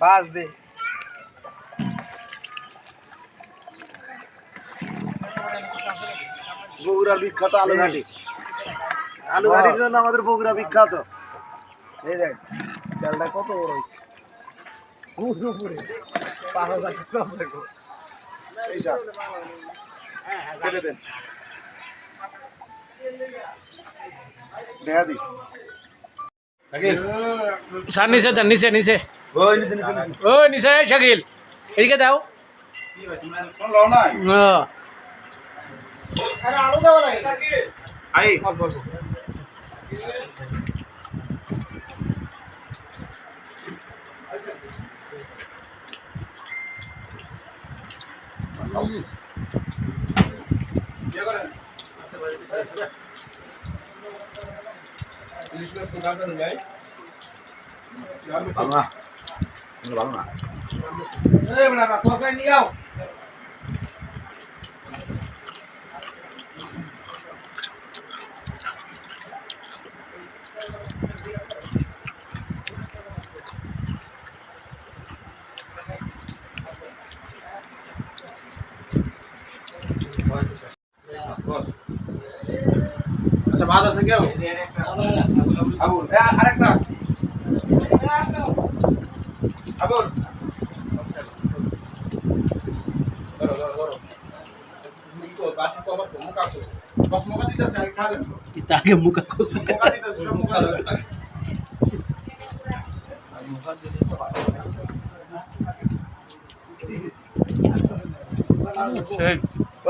বাস দে বগুড়ার বিখ্যাত আলুঘাটি। আলুঘাটির জন্য আমাদের বগুড়া বিখ্যাত। এই দেখ চালটা কত বড় হয়েছে, নিচে দেন, নিচে নিচে ও নিচে শাকিল এদিকে দাও। আচ্ছা ভাত আছে কেউ? আবুল আরেকটা আবুল তাকে মুখা করছে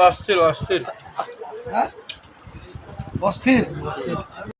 অস্থির অস্থির অস্থির।